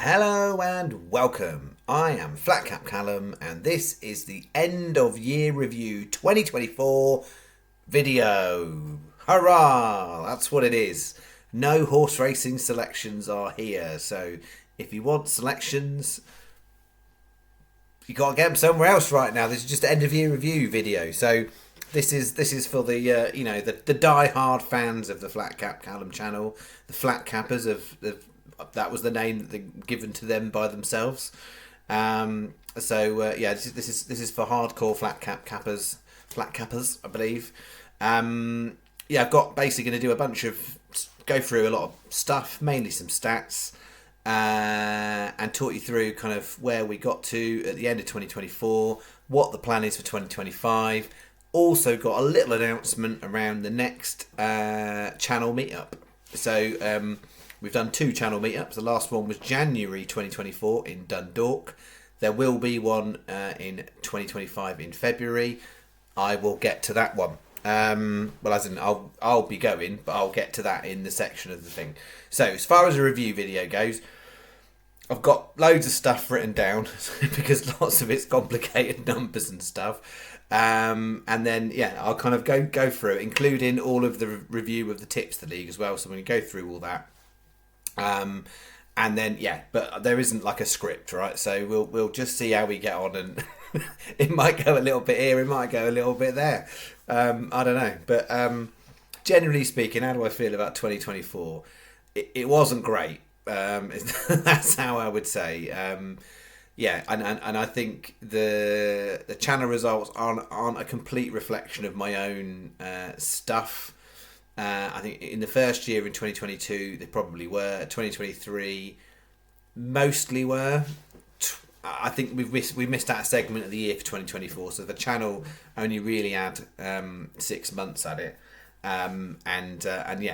Hello and welcome. I am Flatcap Callum, and this is the end of year review 2024 video. Hurrah! That's what it is. No horse racing selections are here, so if you want selections, you got to get them somewhere else right now. This is just the end of year review video, so this is for the the die-hard fans of the Flatcap Callum channel, the Flat Cappers of that was the name that they given to them by themselves. This is for hardcore flat cappers, I believe. I've got basically going to do a bunch of go through a lot of stuff, mainly some stats, and talk you through kind of where we got to at the end of 2024, what the plan is for 2025. Also got a little announcement around the next channel meetup. So we've done 2 channel meetups. The last one was January 2024 in Dundalk. There will be one in 2025 in February. I will get to that one. I'll be going, but I'll get to that in the section of the thing. So as far as a review video goes, I've got loads of stuff written down because lots of it's complicated numbers and stuff. And then I'll kind of go through it, including all of the review of the tips of the league as well. So I'm going to go through all that. But there isn't like a script, right? So we'll just see how we get on, and it might go a little bit here, it might go a little bit there. I don't know, but generally speaking, how do I feel about 2024? It wasn't great. That's how I would say. And I think the channel results aren't a complete reflection of my own stuff. I think in the first year in 2022 they probably were. 2023 mostly were. I think we missed out a segment of the year for 2024, so the channel only really had 6 months at it,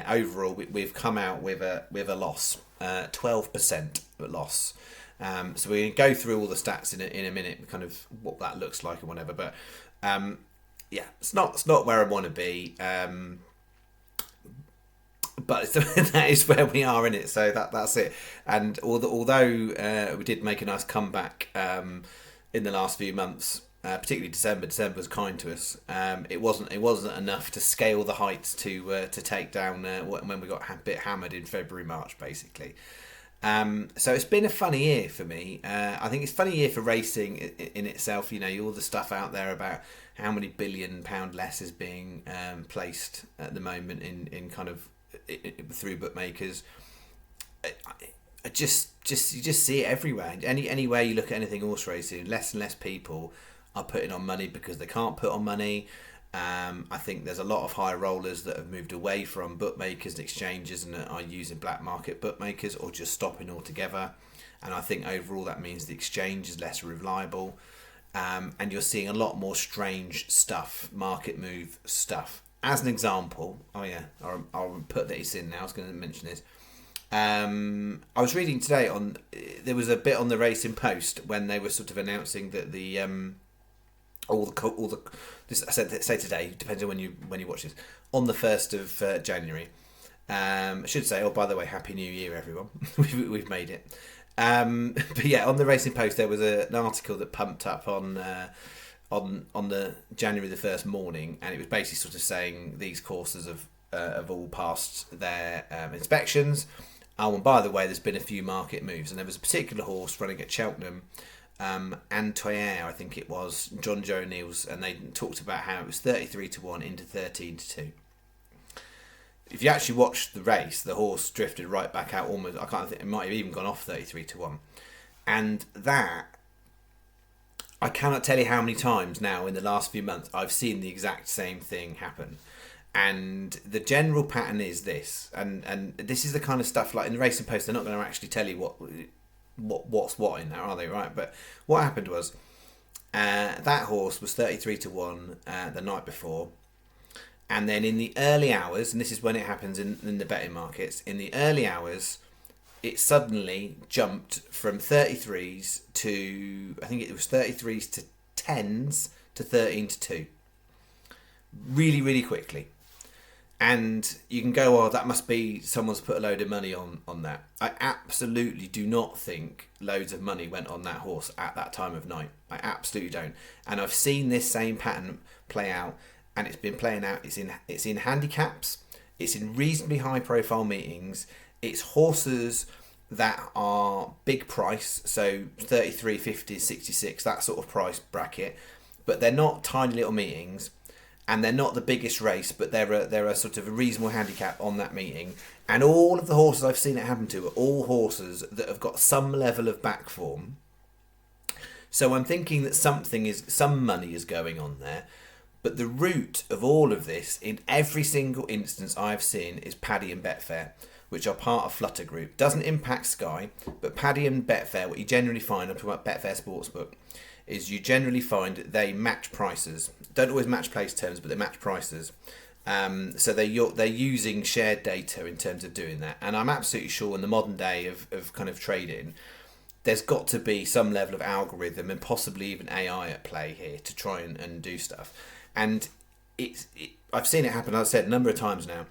overall we've come out with a loss, 12% loss. So we're going to go through all the stats in a minute, kind of what that looks like and whatever. But it's not where I want to be. But that is where we are in it, so that's it. And although we did make a nice comeback in the last few months, particularly December was kind to us. It wasn't enough to scale the heights to take down when we got a bit hammered in February, March, basically. So it's been a funny year for me. I think it's a funny year for racing in itself. You know, all the stuff out there about how many £1 billion less is being placed at the moment in kind of through bookmakers. You just see it everywhere. Anywhere you look at anything horse racing, less and less people are putting on money because they can't put on money. I think there's a lot of high rollers that have moved away from bookmakers and exchanges and are using black market bookmakers or just stopping altogether. And I think overall that means the exchange is less reliable. And you're seeing a lot more strange stuff, market move stuff. As an example, I'll put this in now. I was going to mention this. I was reading today there was a bit on the Racing Post when they were sort of announcing that say today, depends on when you watch this, on the 1st of January. I should say, by the way, Happy New Year, everyone. We've made it. But yeah, on the Racing Post there was an article that pumped up on the January the 1st morning, and it was basically sort of saying these courses have all passed their inspections. Oh, and by the way, there's been a few market moves, and there was a particular horse running at Cheltenham, Antoyer, I think it was, John Joe O'Neill's, and they talked about how it was 33-1 into 13-2. If you actually watched the race, the horse drifted right back out almost. I can't think, it might have even gone off 33-1, and that. I cannot tell you how many times now in the last few months I've seen the exact same thing happen. And the general pattern is this, and this is the kind of stuff like in the Racing Post, they're not going to actually tell you what's what in there, are they? Right? But what happened was that horse was 33-1 the night before, and then in the early hours, and this is when it happens in the betting markets, in the early hours, it suddenly jumped from 33s to, I think it was 33s to 10s to 13-2. Really, really quickly. And you can go, oh, that must be someone's put a load of money on that. I absolutely do not think loads of money went on that horse at that time of night. I absolutely don't. And I've seen this same pattern play out, and it's been playing out. It's in handicaps. It's in reasonably high profile meetings. It's horses that are big price, so 33, 50, 66, that sort of price bracket. But they're not tiny little meetings. And they're not the biggest race, but they're a sort of a reasonable handicap on that meeting. And all of the horses I've seen it happen to are all horses that have got some level of back form. So I'm thinking that some money is going on there. But the root of all of this, in every single instance I've seen, is Paddy and Betfair, which are part of Flutter Group. Doesn't impact Sky, but Paddy and Betfair, what you generally find, I'm talking about Betfair Sportsbook, is you generally find they match prices. Don't always match place terms, but they match prices. So they're using shared data in terms of doing that. And I'm absolutely sure in the modern day of kind of trading, there's got to be some level of algorithm and possibly even AI at play here to try and do stuff. And I've seen it happen, I've said a number of times now.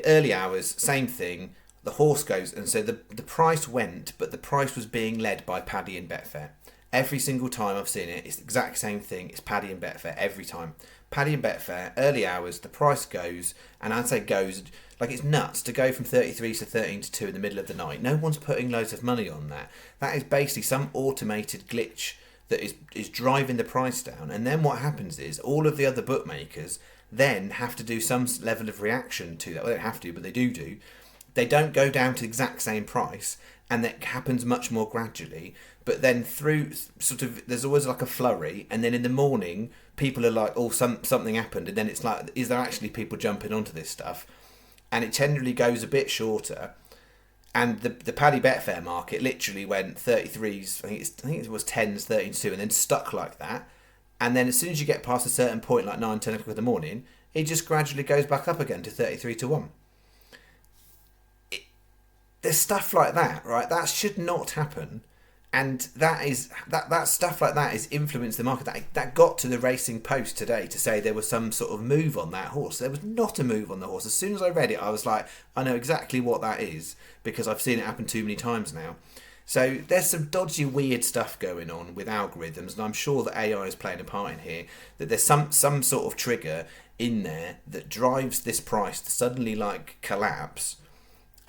Early hours, same thing. The horse goes, and so the price went, but the price was being led by Paddy and Betfair. Every single time I've seen it, it's the exact same thing. It's Paddy and Betfair every time. Paddy and Betfair, early hours, the price goes, and I'd say goes, like it's nuts to go from 33 to 13 to 2 in the middle of the night. No one's putting loads of money on that. That is basically some automated glitch that is driving the price down. And then what happens is all of the other bookmakers then have to do some level of reaction to that. Well, they don't have to, but they do. They don't go down to the exact same price, and that happens much more gradually. But then through sort of, there's always like a flurry, and then in the morning, people are like, oh, something happened, and then it's like, is there actually people jumping onto this stuff? And it generally goes a bit shorter. And the Paddy Betfair market literally went 33s, I think it was 10s, 13s, 2, and then stuck like that. And then as soon as you get past a certain point, like 9, 10 o'clock in the morning, it just gradually goes back up again to 33 to 1. There's stuff like that, right? That should not happen. And that stuff like that is influenced the market. That got to the Racing Post today to say there was some sort of move on that horse. There was not a move on the horse. As soon as I read it, I was like, I know exactly what that is because I've seen it happen too many times now. So there's some dodgy, weird stuff going on with algorithms, and I'm sure that AI is playing a part in here. That there's some sort of trigger in there that drives this price to suddenly like collapse.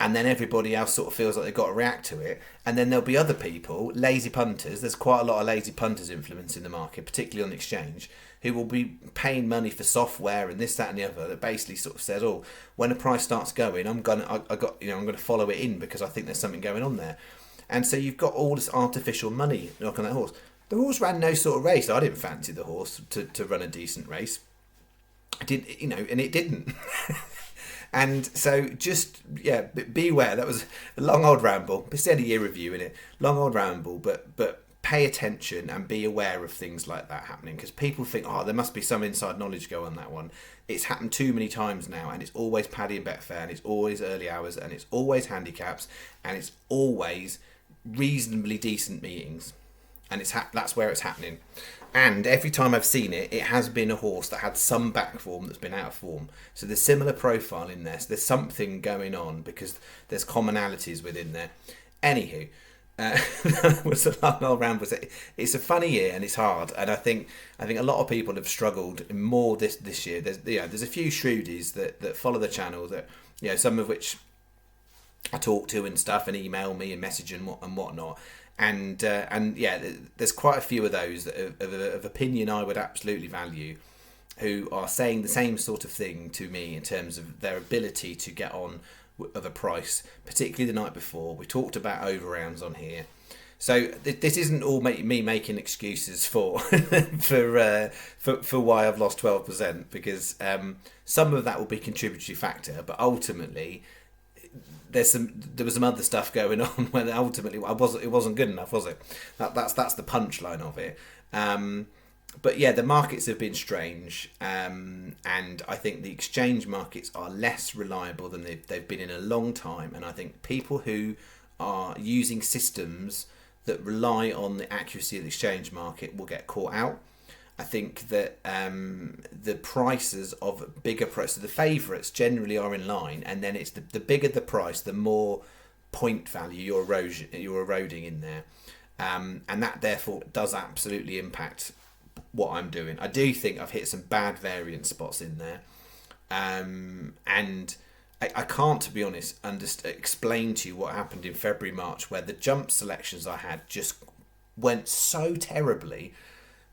And then everybody else sort of feels like they've got to react to it. And then there'll be other people, lazy punters. There's quite a lot of lazy punters influencing the market, particularly on the exchange, who will be paying money for software and this, that, and the other. That basically sort of says, "Oh, when a price starts going, I'm gonna follow it in because I think there's something going on there." And so you've got all this artificial money knocking that horse. The horse ran no sort of race. I didn't fancy the horse to run a decent race. I did, and it didn't. And so just, beware. That was a long old ramble. It's only a year review, innit? Long old ramble, but pay attention and be aware of things like that happening because people think, oh, there must be some inside knowledge go on that one. It's happened too many times now, and it's always Paddy and Betfair, and it's always early hours, and it's always handicaps, and it's always reasonably decent meetings. And that's where it's happening. And every time I've seen it, it has been a horse that had some back form that's been out of form. So there's similar profile in there. So there's something going on because there's commonalities within there. Anywho, that was a long old ramble. It's a funny year and it's hard. And I think a lot of people have struggled more this year. There's a few shrewdies that follow the channel that some of which I talk to and stuff and email me and message and whatnot. And there's quite a few of those that of opinion I would absolutely value, who are saying the same sort of thing to me in terms of their ability to get on of a price, particularly the night before. We talked about overrounds on here, so this isn't all me making excuses for for why I've lost 12%, because some of that will be a contributory factor, but ultimately there was some other stuff going on when ultimately it wasn't good enough, was it? That's the punchline of it. But yeah, the markets have been strange, and I think the exchange markets are less reliable than they've been in a long time. And I think people who are using systems that rely on the accuracy of the exchange market will get caught out. I think that the prices of bigger prices, the favourites generally are in line, and then it's the bigger the price, the more point value you're eroding in there, and that therefore does absolutely impact what I'm doing. I do think I've hit some bad variance spots in there, and I can't, to be honest, explain to you what happened in February, March, where the jump selections I had just went so terribly.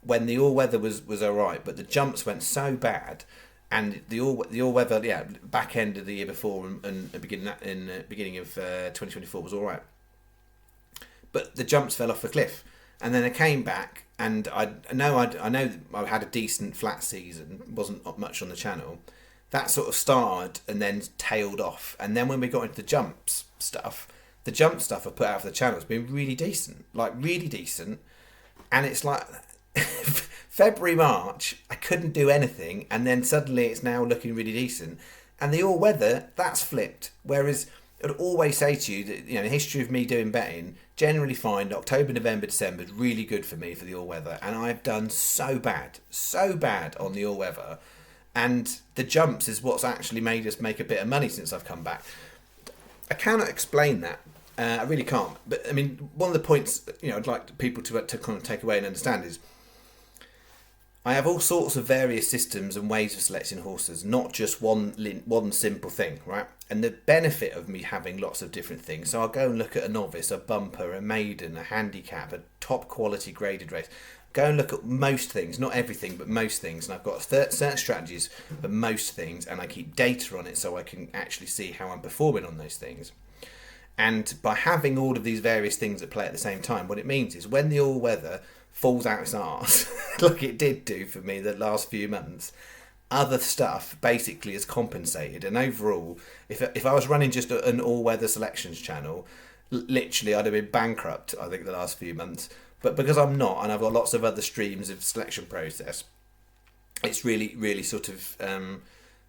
When the all-weather was all right, but the jumps went so bad, and the all-weather, back end of the year before and the beginning of 2024 was all right, but the jumps fell off a cliff, and then I came back, and I know I had a decent flat season, wasn't much on the channel. That sort of started and then tailed off, and then when we got into the jump stuff I put out for the channel has been really decent, and it's like. February, March, I couldn't do anything, and then suddenly it's now looking really decent. And the all-weather, that's flipped. Whereas I'd always say to you that, the history of me doing betting, generally find October, November, December is really good for me for the all-weather. And I've done so bad on the all-weather. And the jumps is what's actually made us make a bit of money since I've come back. I cannot explain that. I really can't. But, I mean, one of the points, I'd like people to kind of take away and understand is, I have all sorts of various systems and ways of selecting horses, not just one simple thing, right? And the benefit of me having lots of different things, so I'll go and look at a novice, a bumper, a maiden, a handicap, a top quality graded race. Go and look at most things, not everything, but most things. And I've got certain strategies for most things, and I keep data on it so I can actually see how I'm performing on those things. And by having all of these various things at play at the same time, what it means is when the all-weather falls out its arse, like it did do for me the last few months, other stuff basically is compensated. And overall, if I was running just an all-weather selections channel, literally I'd have been bankrupt, I think, the last few months. But because I'm not, and I've got lots of other streams of selection process, it's really, really sort of...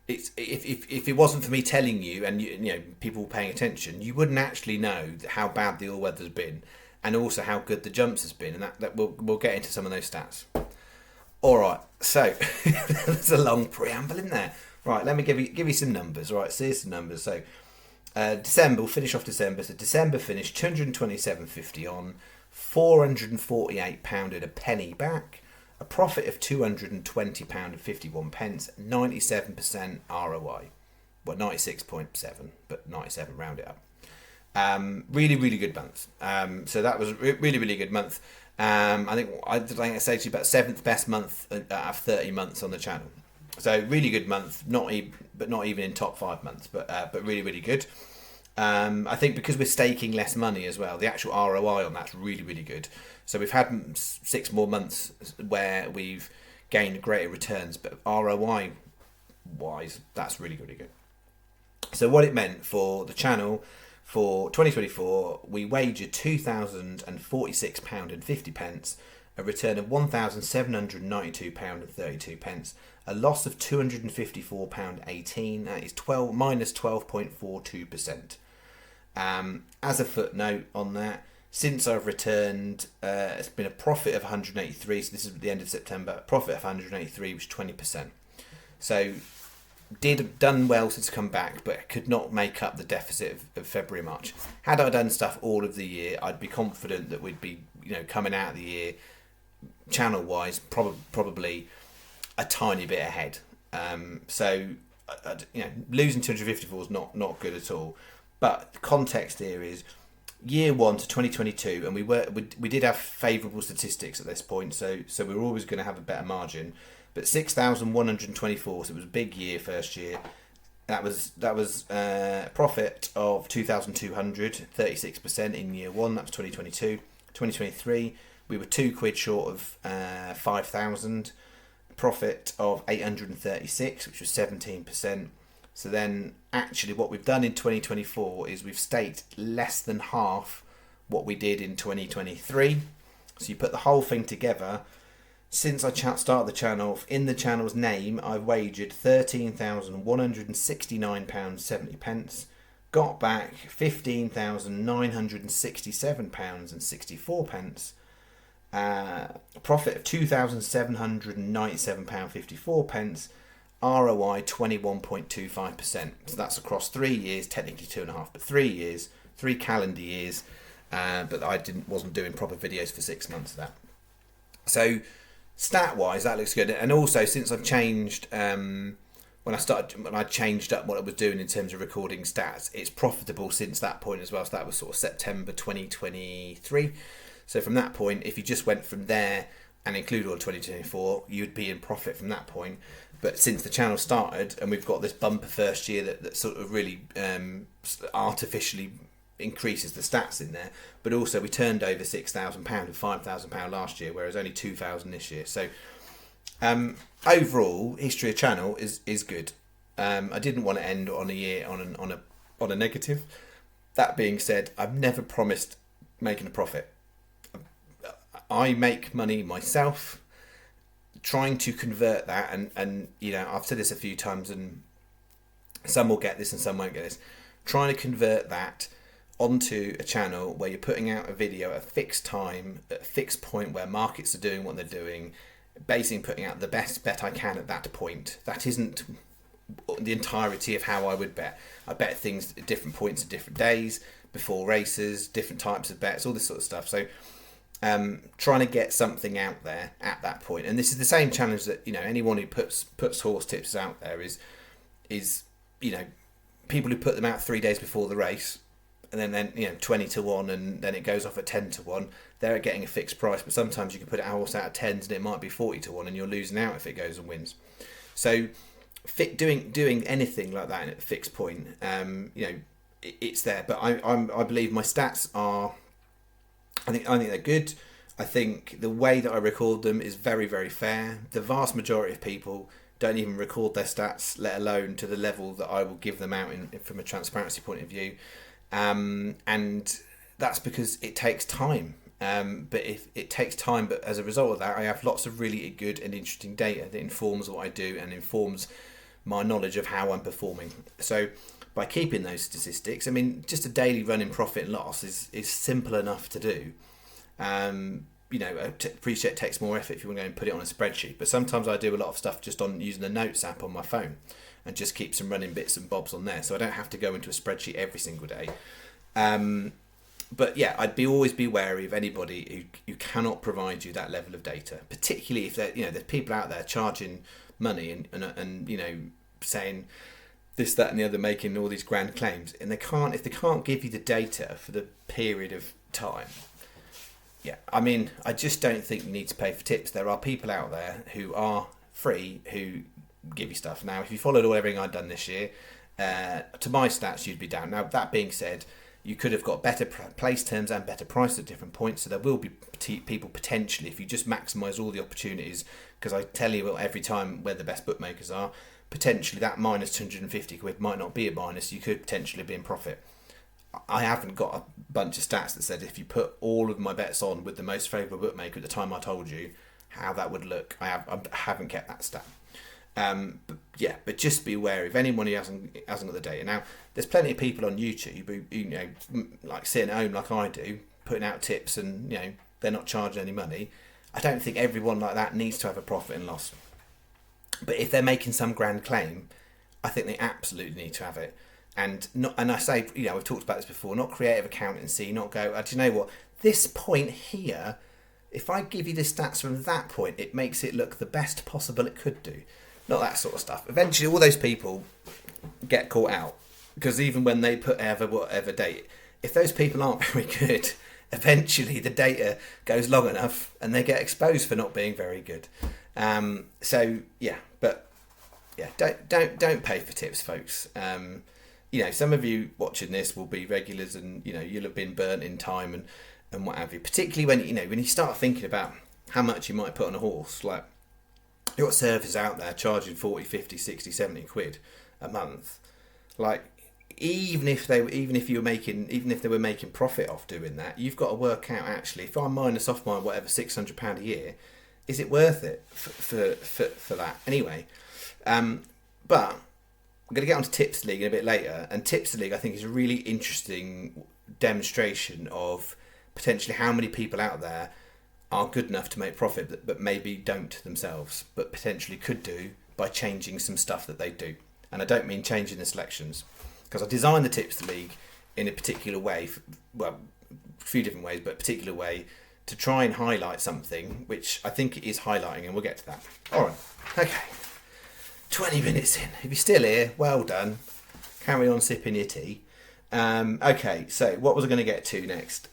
It's if it wasn't for me telling you and people paying attention, you wouldn't actually know how bad the all-weather's been, and also how good the jumps has been, and that we'll get into some of those stats. All right, so there's a long preamble in there. Right, let me give you some numbers. Right, so here's some numbers. So December, we'll finish off December. So December finished 227.50 on, £448 and a penny back. A profit of £220.51, 97% ROI. Well, 96.7, but 97, round it up. Really, really good month. So that was really, really good month. I think I say to you about 7th best month out of 30 months on the channel. So really good month, not even in top 5 months, but really, really good. I think because we're staking less money as well, the actual ROI on that's really, really good. So we've had 6 more months where we've gained greater returns, but ROI wise, that's really, really good. So what it meant for the channel for 2024, we wagered £2,046.50, a return of £1,792.32, a loss of £254.18. That is minus 12.42%. As a footnote on that, since I've returned, it's been a profit of 183. So this is at the end of September. A profit of 183, which is 20%. So done well since I come back, but could not make up the deficit of February, March. Had I done stuff all of the year, I'd be confident that we'd be, coming out of the year, channel wise, probably a tiny bit ahead. So losing 254 is not good at all. But the context here is year 1 to 2022, and we did have favourable statistics at this point, so we were always going to have a better margin. But 6,124, so it was a big year first year. That was a profit of 2,200, 36% in year 1. That was 2022. 2023, we were £2 short of 5,000. Profit of 836, which was 17%. So then, actually, what we've done in 2024 is we've staked less than half what we did in 2023. So you put the whole thing together. Since I started the channel, in the channel's name, I've wagered £13,169.70, got back £15,967.64, Profit of £2,797.54. ROI 21.25%. So that's across 3 years, technically 2.5, but 3 years, 3 calendar years. But I wasn't doing proper videos for 6 months of that. So stat wise, that looks good. And also, since I've changed, when I changed up what I was doing in terms of recording stats, it's profitable since that point as well. So that was sort of September 2023. So from that point, if you just went from there and include all of 2024, you'd be in profit from that point. But since the channel started, and we've got this bumper first year that sort of really artificially increases the stats in there, but also we turned over £6,000 and £5,000 last year, whereas only £2,000 this year. So overall, history of channel is good. I didn't want to end on a year on a negative. That being said, I've never promised making a profit. I make money myself. Trying to convert that, and you know, I've said this a few times, and some will get this and some won't get this. Trying to convert that onto a channel where you're putting out a video at a fixed time, at a fixed point where markets are doing what they're doing, basically putting out the best bet I can at that point. That isn't the entirety of how I would bet. I bet things at different points at different days, before races, different types of bets, all this sort of stuff. So trying to get something out there at that point, and this is the same challenge that, you know, anyone who puts horse tips out there is you know, people who put them out 3 days before the race, and then you know 20 to 1, and then it goes off at 10 to 1. They're getting a fixed price, but sometimes you can put a horse out at 10s and it might be 40 to 1, and you're losing out if it goes and wins. So doing anything like that at a fixed point, you know, it's there. But I believe my stats are. I think they're good. I think the way that I record them is very, very fair. The vast majority of people don't even record their stats, let alone to the level that I will give them out from a transparency point of view. And that's because it takes time. But if it takes time, but as a result of that, I have lots of really good and interesting data that informs what I do and informs my knowledge of how I'm performing. So by keeping those statistics, I mean, just a daily running profit and loss is simple enough to do. You know, I appreciate it takes more effort if you want to go and put it on a spreadsheet, but sometimes I do a lot of stuff just on using the notes app on my phone and just keep some running bits and bobs on there, so I don't have to go into a spreadsheet every single day. But yeah, I'd always be wary of anybody who cannot provide you that level of data, particularly if there's people out there charging money and you know, saying this, that, and the other, making all these grand claims, and if they can't give you the data for the period of time. Yeah, I mean, I just don't think you need to pay for tips. There are people out there who are free who give you stuff. Now, if you followed everything I'd done this year, to my stats, you'd be down. Now, that being said, you could have got better place terms and better prices at different points. So there will be people potentially, if you just maximise all the opportunities, because I tell you every time where the best bookmakers are, potentially that minus 250 quid might not be a minus. You could potentially be in profit. I haven't got a bunch of stats that said if you put all of my bets on with the most favourable bookmaker at the time I told you, how that would look. I haven't kept that stat. But just be aware of anyone who hasn't got the data. Now, there's plenty of people on YouTube who, you know, like sitting at home like I do, putting out tips, and you know, they're not charging any money. I don't think everyone like that needs to have a profit and loss. But if they're making some grand claim, I think they absolutely need to have it. And I say, you know, we've talked about this before, not creative accountancy, not go, do you know what, this point here, if I give you the stats from that point, it makes it look the best possible it could do. Not that sort of stuff. Eventually, all those people get caught out, because even when they put whatever date, if those people aren't very good, eventually the data goes long enough and they get exposed for not being very good. So yeah, but yeah, don't pay for tips, folks. You know, some of you watching this will be regulars, and you know, you'll have been burnt in time and what have you. Particularly when you start thinking about how much you might put on a horse. Like, you've got services out there charging 40, 50, 60, 70 quid a month. Like, even if they were making profit off doing that, you've got to work out, actually, if I minus off my whatever £600 a year, is it worth it for that anyway? But I'm going to get onto Tips League a bit later, and Tips League I think is a really interesting demonstration of potentially how many people out there are good enough to make profit, but maybe don't themselves, but potentially could do by changing some stuff that they do. And I don't mean changing the selections, because I designed the Tips League in a particular way, well, a few different ways, but a particular way to try and highlight something, which I think it is highlighting, and we'll get to that. All right, okay, 20 minutes in. If you're still here, well done. Carry on sipping your tea. Okay, so what was I going to get to next?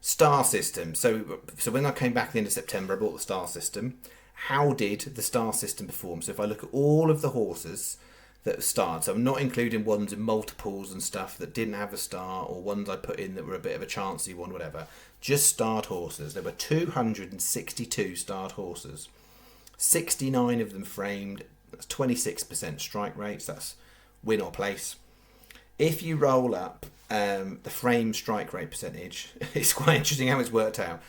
Star system. So when I came back at the end of September, I bought the star system. How did the star system perform? So if I look at all of the horses that starred, so I'm not including ones in multiples and stuff that didn't have a star, or ones I put in that were a bit of a chancy one, whatever. Just starred horses. There were 262 starred horses. 69 of them framed. That's 26% strike rates. That's win or place. If you roll up the frame strike rate percentage, it's quite interesting how it's worked out.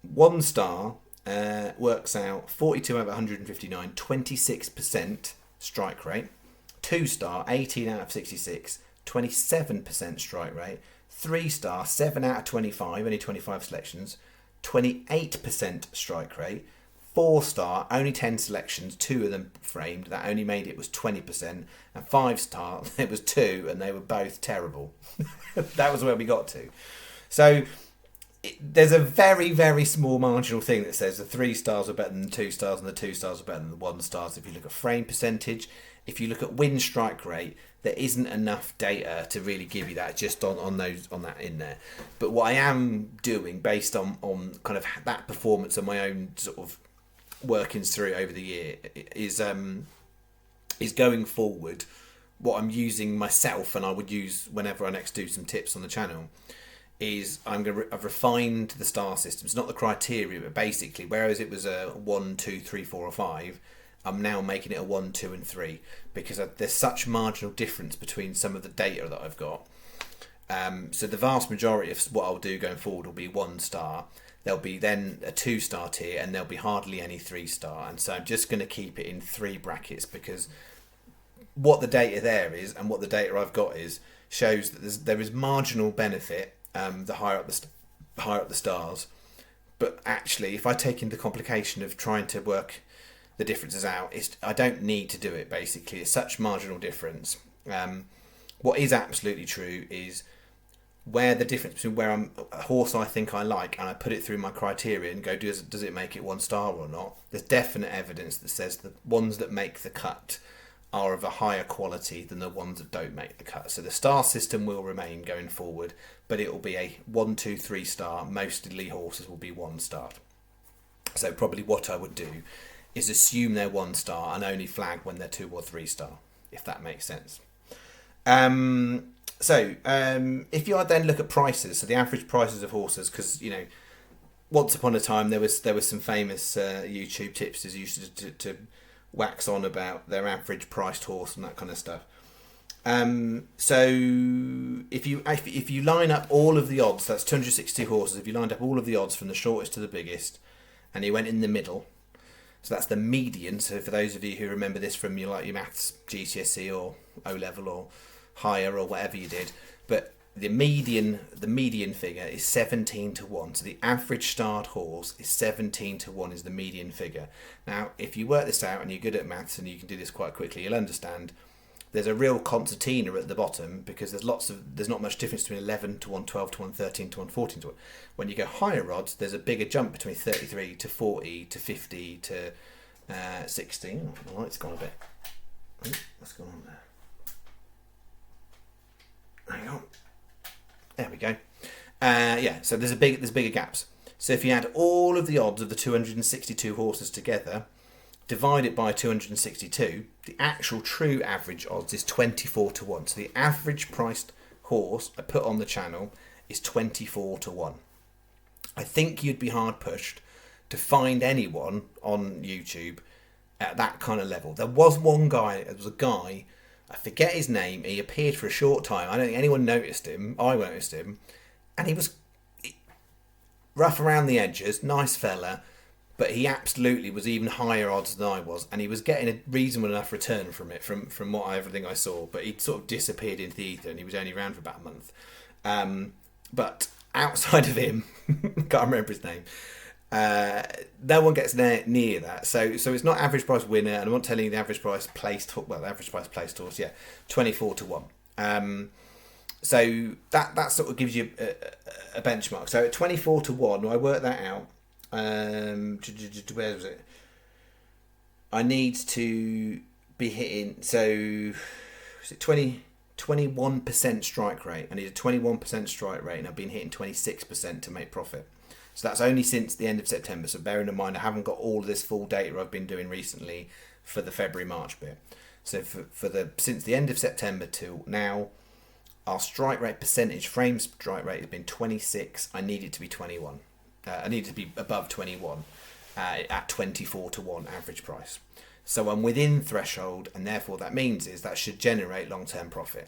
1 star works out 42 out of 159, 26% strike rate. 2 star, 18 out of 66, 27% strike rate. 3 star, 7 out of 25, only 25 selections, 28% strike rate. 4 star, only 10 selections, 2 of them framed, that only made it was 20%. And 5 star, it was 2, and they were both terrible. That was where we got to. So there's a very, very small marginal thing that says the 3 stars are better than the 2 stars, and the 2 stars are better than the 1 stars. If you look at frame percentage, if you look at win strike rate, there isn't enough data to really give you that just on that in there. But what I am doing based on kind of that performance and my own sort of workings through over the year is going forward. What I'm using myself, and I would use whenever I next do some tips on the channel, is I've refined the star system. It's not the criteria, but basically, whereas it was a 1, 2, 3, 4, or 5, I'm now making it a 1, 2, and 3 because there's such marginal difference between some of the data that I've got. So the vast majority of what I'll do going forward will be 1 star. There'll be then a 2 star tier, and there'll be hardly any 3 star. And so I'm just going to keep it in 3 brackets because what the data there is and what the data I've got shows that there is marginal benefit the higher up the stars. But actually, if I take in the complication of trying to work the differences out, I don't need to do it. Basically, it's such marginal difference. What is absolutely true is where the difference between where I'm a horse I think I like and I put it through my criteria and go, does it make it 1 star or not? There's definite evidence that says the ones that make the cut are of a higher quality than the ones that don't make the cut. So the star system will remain going forward, but it will be a 1, 2, 3 star. Mostly horses will be 1 star. So probably what I would do is assume they're 1 star and only flag when they're 2 or 3 star, if that makes sense. So if you then look at prices, so the average prices of horses, because once upon a time there was some famous YouTube tipsters used to wax on about their average priced horse and that kind of stuff. So if you line up all of the odds, that's 260 horses. If you lined up all of the odds from the shortest to the biggest, and you went in the middle, so that's the median. So for those of you who remember this from your maths GCSE or O level or higher or whatever you did, but the median figure is 17 to 1. So the average starred horse is 17 to 1 is the median figure. Now, if you work this out and you're good at maths and you can do this quite quickly, you'll understand there's a real concertina at the bottom because there's not much difference between 11 to 1, 12 to 1, 13 to 1, 14 to 1. When you go higher odds, there's a bigger jump between 33 to 40 to 50 to 16. Oh, the light's gone a bit. What's going on there? Hang on. There we go. So there's bigger gaps. So if you add all of the odds of the 262 horses together, divide it by 262, the actual true average odds is 24 to 1. So the average priced horse I put on the channel is 24 to 1. I think you'd be hard pushed to find anyone on YouTube at that kind of level. There was a guy, I forget his name, he appeared for a short time. I don't think anyone noticed him. I noticed him. And he was rough around the edges, nice fella, but he absolutely was even higher odds than I was. And he was getting a reasonable enough return from it, from everything I saw. But he sort of disappeared into the ether and he was only around for about a month. But outside of him, can't remember his name. No one gets near that. So it's not average price winner, and I'm not telling you the average price placed. Well, the average price placed horse, 24-1. So that sort of gives you a benchmark. So at 24-1, I worked that out. Where was it? I need to be hitting. So is it 21% strike rate? I need a 21% strike rate, and I've been hitting 26% to make profit. So that's only since the end of September. So bearing in mind, I haven't got all of this full data I've been doing recently for the February-March bit. So since the end of September till now, our strike rate percentage, frame strike rate has been 26. I need it to be 21. I need it to be above 21 at 24-1 average price. So I'm within threshold, and therefore that means is that should generate long-term profit.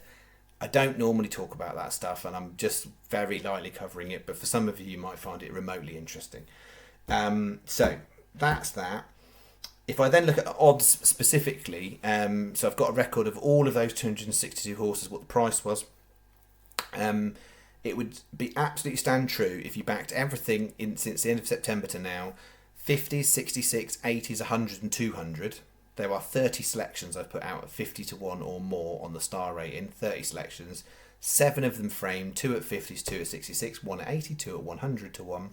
I don't normally talk about that stuff, and I'm just very lightly covering it, but for some of you might find it remotely interesting. So that's that. If I then look at odds specifically, so I've got a record of all of those 262 horses, what the price was. It would be absolutely stand true if you backed everything since the end of September to now, 50s, 66, 80s, 100 and 200. There are 30 selections I've put out at 50-1 or more on the star rating, 30 selections, 7 of them framed, 2 at 50s, 2 at 66, 1 at 80, 2 at 100-1.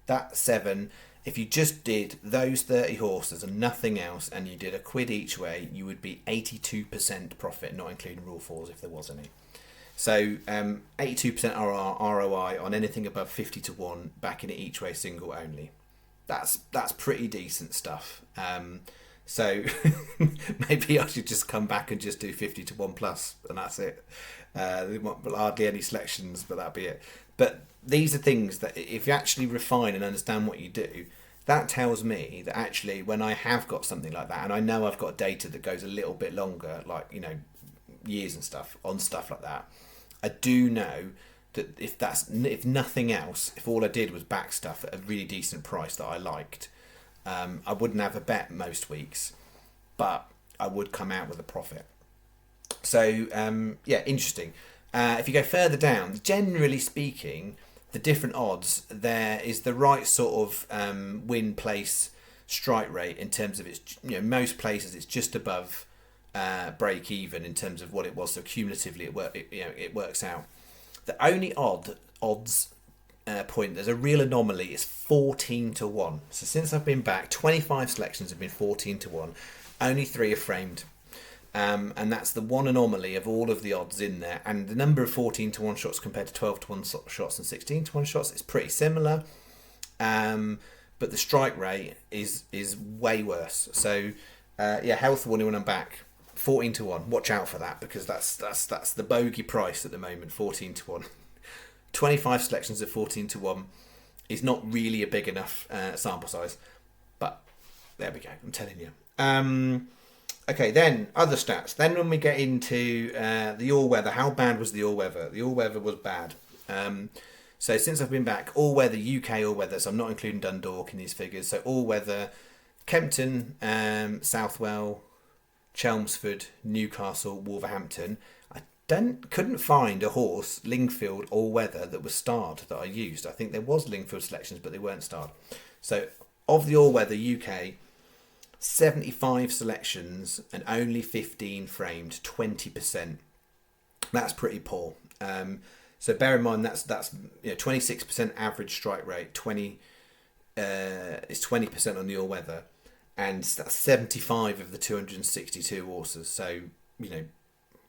That 7, if you just did those 30 horses and nothing else, and you did a quid each way, you would be 82% profit, not including rule 4s if there was any. So 82% ROI on anything above 50-1, backing it each way single only. That's pretty decent stuff. So maybe I should just come back and just do 50-1 plus, and that's it. There won't be hardly any selections, but that'll be it. But these are things that if you actually refine and understand what you do, that tells me that actually when I have got something like that, and I know I've got data that goes a little bit longer, like, years and stuff, on stuff like that, I do know that if nothing else, if all I did was back stuff at a really decent price that I liked, I wouldn't have a bet most weeks, but I would come out with a profit. So interesting. If you go further down, generally speaking, the different odds, there is the right sort of win place strike rate in terms of its, most places it's just above break even in terms of what it was. So cumulatively it works out. The only odds point, there's a real anomaly, is 14-1. So since I've been back, 25 selections have been 14-1. Only 3 are framed. And that's the one anomaly of all of the odds in there. And the number of 14-1 shots compared to 12-1 shots and 16-1 shots is pretty similar. But the strike rate is way worse. So health warning when I'm back. 14-1. Watch out for that, because that's the bogey price at the moment. 14-1. 25 selections at 14-1 is not really a big enough sample size, but there we go. I'm telling you. Okay, then other stats. Then when we get into the all-weather, how bad was the all-weather? The all-weather was bad. So since I've been back, all-weather, UK all-weather, so I'm not including Dundalk in these figures. So all-weather, Kempton, Southwell, Chelmsford, Newcastle, Wolverhampton. I couldn't find a horse, Lingfield all-weather, that was starred that I used. I think there was Lingfield selections, but they weren't starred. So of the all-weather UK, 75 selections and only 15 framed, 20%. That's pretty poor. So bear in mind that's 26% average strike rate, 20 is 20% on the all-weather, and that's 75 of the 262 horses. So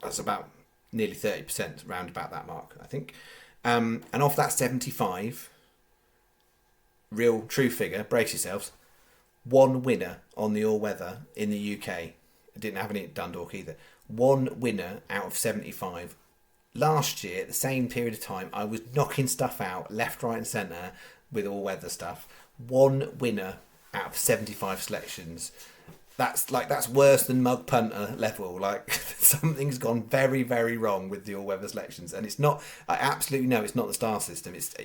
that's about nearly 30%, round about that mark, I think. And off that 75, real true figure, brace yourselves, one winner on the all-weather in the UK. I didn't have any at Dundalk either. One winner out of 75. Last year, at the same period of time, I was knocking stuff out left, right and centre with all-weather stuff. One winner out of 75 selections. That's worse than mug punter level. Like, something's gone very, very wrong with the all-weather selections, and it's not. I absolutely know it's not the star system. It's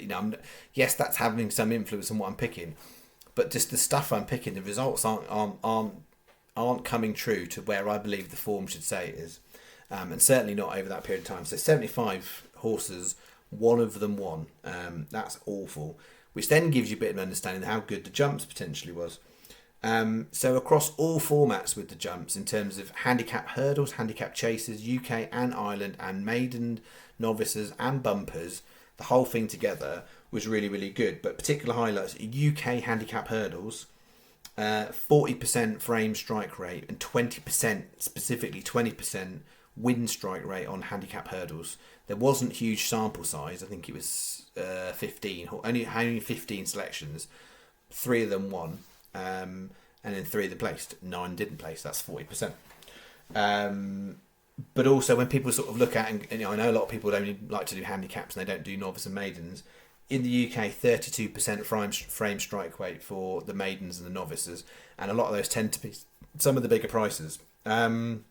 yes, that's having some influence on what I'm picking, but just the stuff I'm picking, the results aren't coming true to where I believe the form should say it is, and certainly not over that period of time. So 75 horses, One of them won. That's awful. Which then gives you a bit of an understanding of how good the jumps potentially was. So across all formats with the jumps, in terms of handicap hurdles, handicap chases, UK and Ireland, and maiden, novices and bumpers, the whole thing together was really, really good. But particular highlights: UK handicap hurdles, 40% frame strike rate, and 20%, specifically 20% win strike rate on handicap hurdles. There wasn't huge sample size. I think it was 15, only 15 selections. 3 of them won, and then 3 of them placed. 9 didn't place. That's 40%. But also when people sort of look at, and I know a lot of people don't like to do handicaps and they don't do novice and maidens. In the UK, 32% frame strike rate for the maidens and the novices, and a lot of those tend to be some of the bigger prices. And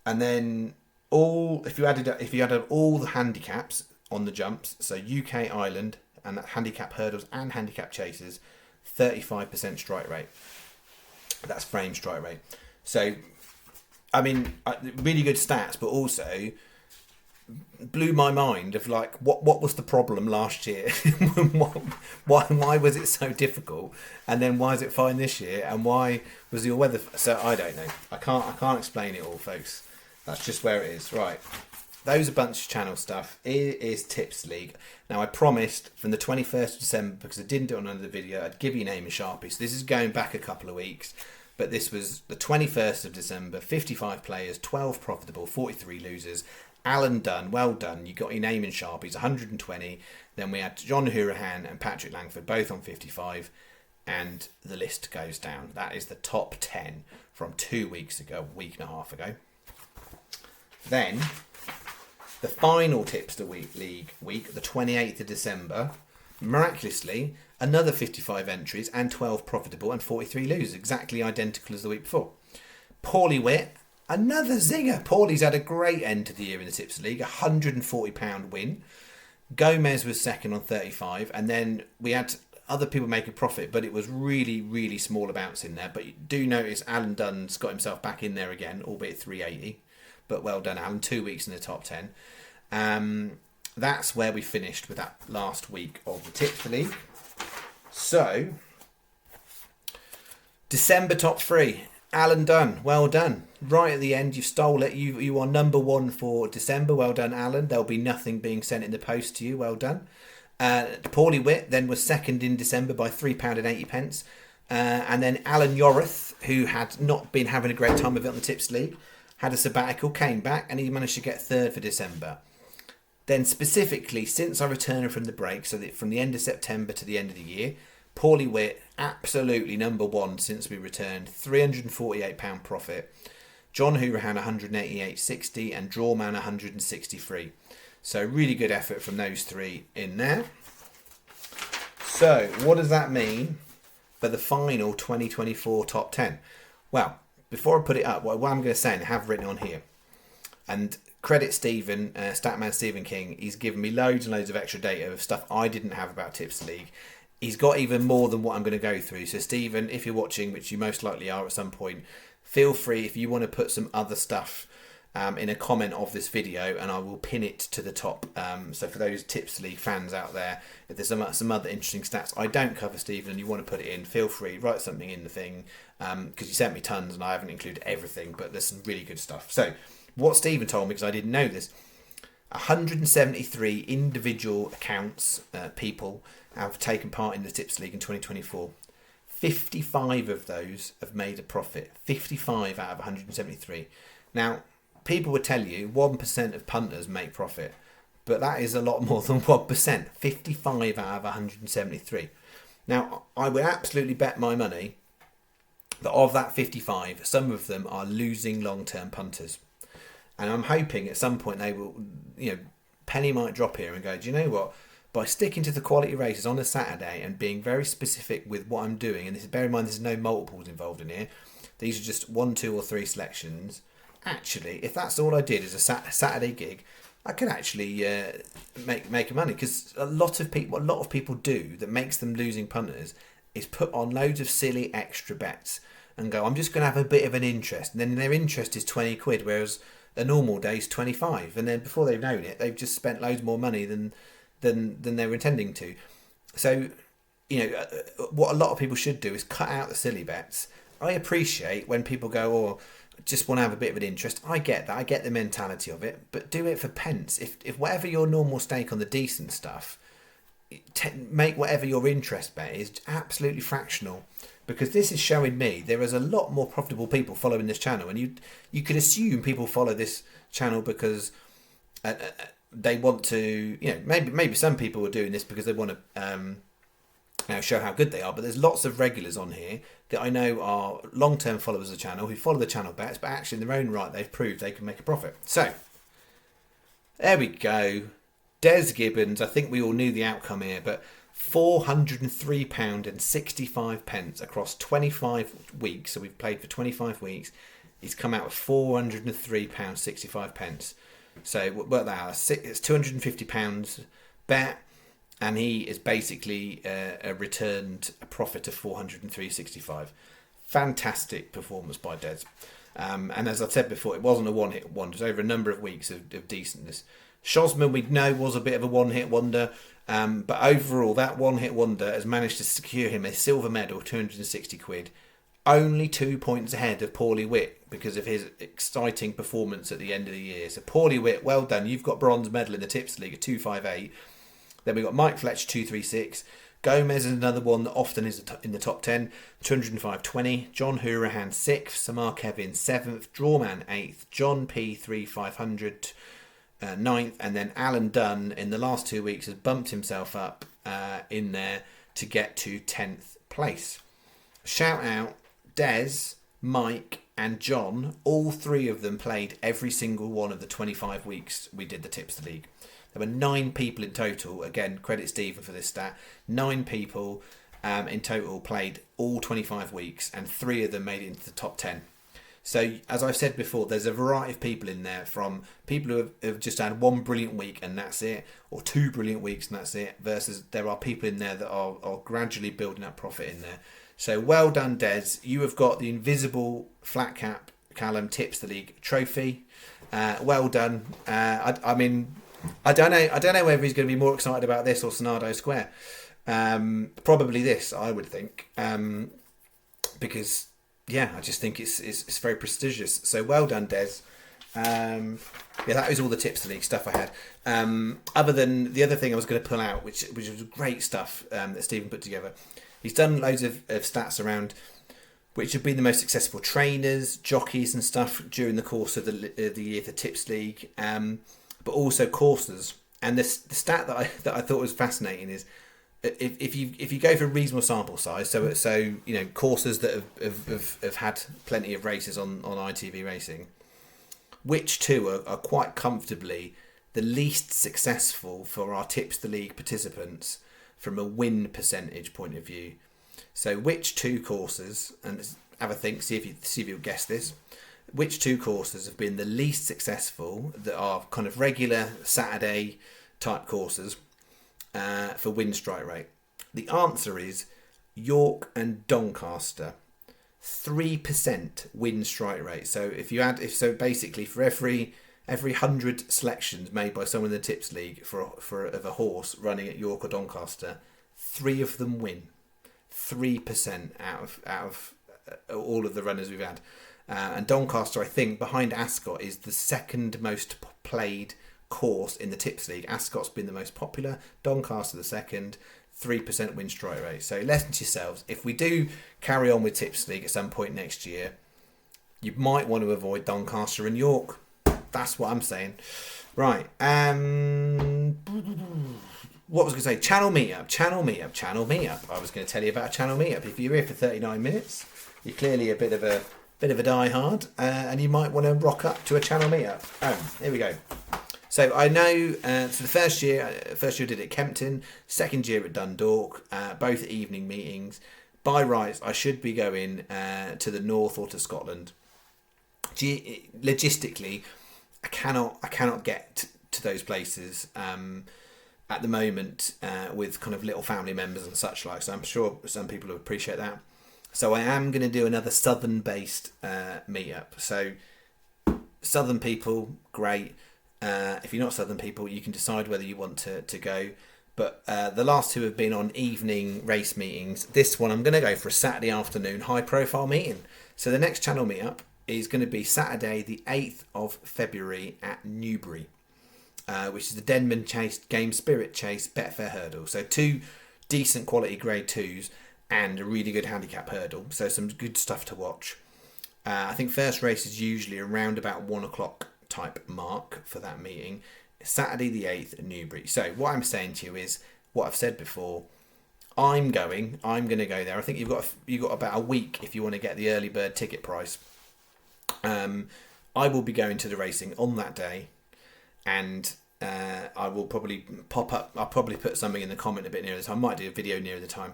then if you added all the handicaps on the jumps, so UK, Ireland, and handicap hurdles and handicap chases, 35% strike rate. That's frame strike rate. So, I mean, really good stats, but also blew my mind of like what was the problem last year? why was it so difficult, and then why is it fine this year, and why was your weather? So I don't know. I can't explain it all, folks. That's just where it is. Right, those are a bunch of channel stuff. It is Tips League. Now I promised from the 21st of December, because I didn't do it on another video, I'd give you name and Sharpie. So this is going back a couple of weeks. But this was the 21st of December, 55 players, 12 profitable, 43 losers. Alan Dunn, well done. You got your name in Sharpies, 120. Then we had John Hurahan and Patrick Langford, both on 55. And the list goes down. That is the top 10 from 2 weeks ago, a week and a half ago. Then, the final Tipster League week, the 28th of December, miraculously, another 55 entries and 12 profitable and 43 losers, exactly identical as the week before. Paulie Witt, another zinger. Paulie's had a great end to the year in the Tipster League, £140 win. Gomez was second on 35, and then we had other people make a profit, but it was really, really small amounts in there. But you do notice Alan Dunn's got himself back in there again, albeit 380. But well done, Alan. 2 weeks in the top 10. That's where we finished with that last week of the Tipster League. So, December top 3. Alan Dunn, well done. Right at the end, you stole it. You are number 1 for December. Well done, Alan. There'll be nothing being sent in the post to you. Well done. Paulie Witt then was second in December by £3.80. And then Alan Yorith, who had not been having a great time of it on the Tips League, had a sabbatical, came back, and he managed to get third for December. Then specifically, since I returned from the break, so that from the end of September to the end of the year, Paulie Witt, absolutely number 1 since we returned, £348 profit. John Hurahan 188.60 and Drawman 163. So really good effort from those 3 in there. So what does that mean for the final 2024 top 10? Well, before I put it up, what I'm going to say, and I have written on here, and credit Stephen, Statman Stephen King, he's given me loads and loads of extra data of stuff I didn't have about Tipster League. He's got even more than what I'm going to go through. So Stephen, if you're watching, which you most likely are at some point, feel free if you want to put some other stuff in a comment of this video, and I will pin it to the top. So for those Tipster League fans out there, if there's some other interesting stats I don't cover, Stephen, and you want to put it in, feel free, write something in the thing, because you sent me tons and I haven't included everything, but there's some really good stuff. So what Stephen told me, because I didn't know this, 173 individual accounts, people, have taken part in the Tipster League in 2024. 55 of those have made a profit. 55 out of 173. Now, people would tell you 1% of punters make profit, but that is a lot more than 1%. 55 out of 173. Now, I would absolutely bet my money that of that 55, some of them are losing long-term punters. And I'm hoping at some point they will, penny might drop here and go, do you know what? By sticking to the quality races on a Saturday and being very specific with what I'm doing, and bear in mind there's no multiples involved in here, these are just 1, 2 or 3 selections. Actually, if that's all I did as a Saturday gig, I could actually make money, because a lot of people do that makes them losing punters is put on loads of silly extra bets and go, I'm just going to have a bit of an interest, and then their interest is 20 quid, whereas a normal day's 25, and then before they've known it, they've just spent loads more money than they were intending to. So, what a lot of people should do is cut out the silly bets. I appreciate when people go, "Oh, just want to have a bit of an interest." I get that. I get the mentality of it, but do it for pence. If whatever your normal stake on the decent stuff, make whatever your interest bet is absolutely fractional, because this is showing me there is a lot more profitable people following this channel, and you could assume people follow this channel because they want to, maybe some people are doing this because they want to show how good they are, but there's lots of regulars on here that I know are long-term followers of the channel who follow the channel bets, but actually in their own right they've proved they can make a profit. So there we go. Des Gibbons, I think we all knew the outcome here, but £403.65 across 25 weeks. So we've played for 25 weeks. He's come out with £403.65. So work that out. It's £250 bet, and he is basically returned a profit of £403.65. Fantastic performance by Des. And as I've said before, it wasn't a one-hit wonder. It was over a number of weeks of decentness. Shosman, we know, was a bit of a one-hit wonder, but overall, that one-hit wonder has managed to secure him a silver medal, £260, only 2 points ahead of Paulie Witt because of his exciting performance at the end of the year. So Paulie Witt, well done. You've got bronze medal in the Tips League at 258. Then we've got Mike Fletcher, 236. Gomez is another one that often is in the top 10, 205.20. John Hourahan, 6th. Samar Kevin, 7th. Drawman, 8th. John P, 3500. 9th, and then Alan Dunn in the last 2 weeks has bumped himself up in there to get to 10th place. Shout out Des, Mike and John. All three of them played every single one of the 25 weeks we did the Tips League. There were 9 people in total. Again, credit Stephen for this stat. 9 people in total played all 25 weeks, and 3 of them made it into the top 10. So, as I've said before, there's a variety of people in there, from people who have just had 1 brilliant week and that's it, or 2 brilliant weeks and that's it, versus there are people in there that are gradually building up profit in there. So, well done, Des. You have got the invisible Flat Cap Callum Tips the League trophy. Well done. I mean, I don't know whether he's going to be more excited about this or Sonado Square. Probably this, I would think, because yeah, I just think it's very prestigious. So well done, Des. That was all the Tips League stuff I had. Other than the other thing I was going to pull out, which was great stuff that Stephen put together. He's done loads of stats around which have been the most successful trainers, jockeys and stuff during the course of the year for Tips League, but also coursers. And the stat that I thought was fascinating is, if you go for a reasonable sample size, so coursers that have had plenty of races on ITV Racing, which two are quite comfortably the least successful for our Tips the League participants from a win percentage point of view? So which 2 courses, and have a think, see if you'll guess this, which 2 courses have been the least successful that are kind of regular Saturday type courses for win strike rate? The answer is York and Doncaster. 3% win strike rate. So basically for every 100 selections made by someone in the Tips League of a horse running at York or Doncaster, 3 of them win. 3% out of all of the runners we've had. And Doncaster, I think, behind Ascot, is the second most played course in the Tips League. Ascot's been the most popular, Doncaster the second. 3% win strike rate. So listen to yourselves. If we do carry on with Tips League at some point next year, you might want to avoid Doncaster and York. That's what I'm saying. Right. What was I going to say? Channel Meetup. I was going to tell you about a Channel Meetup. If you're here for 39 minutes, you're clearly a bit of a diehard, and you might want to rock up to a Channel Meetup. Here we go. So I know, so the first year I did it at Kempton, second year at Dundalk, both evening meetings. By rights, I should be going to the north or to Scotland. Logistically, I cannot get to those places at the moment with kind of little family members and such like. So I'm sure some people will appreciate that. So I am going to do another southern-based meetup. So Southern people, great. If you're not Southern people, you can decide whether you want to go. But the last two have been on evening race meetings. This one, I'm going to go for a Saturday afternoon high profile meeting. So the next channel meetup is going to be Saturday, the 8th of February at Newbury, which is the Denman Chase Chase Betfair Hurdle. So 2 decent quality grade 2s and a really good handicap hurdle. So some good stuff to watch. I think first race is usually around about 1 o'clock type mark for that meeting. Saturday the 8th at Newbury. So what I'm saying to you is what I've said before. I'm going to go there. I think you've got about a week if you want to get the early bird ticket price. I will be going to the racing on that day, and I will probably pop up. I'll probably put something in the comment a bit nearer the time. I might do a video nearer the time.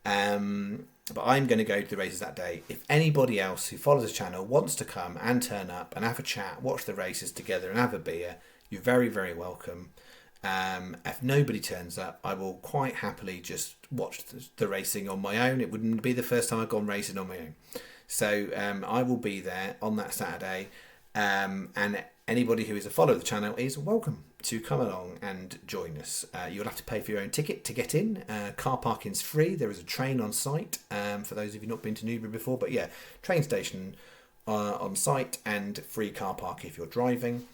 But I'm going to go to the races that day. If anybody else who follows the channel wants to come and turn up and have a chat, watch the races together and have a beer, you're very, very welcome. If nobody turns up, I will quite happily just watch the racing on my own. It wouldn't be the first time I've gone racing on my own. So I will be there on that Saturday. And anybody who is a follower of the channel is welcome to come along and join us. You'll have to pay for your own ticket to get in. Car parking's free. There is a train on site for those of you not been to Newbury before. But yeah, train station on site and free car park if you're driving.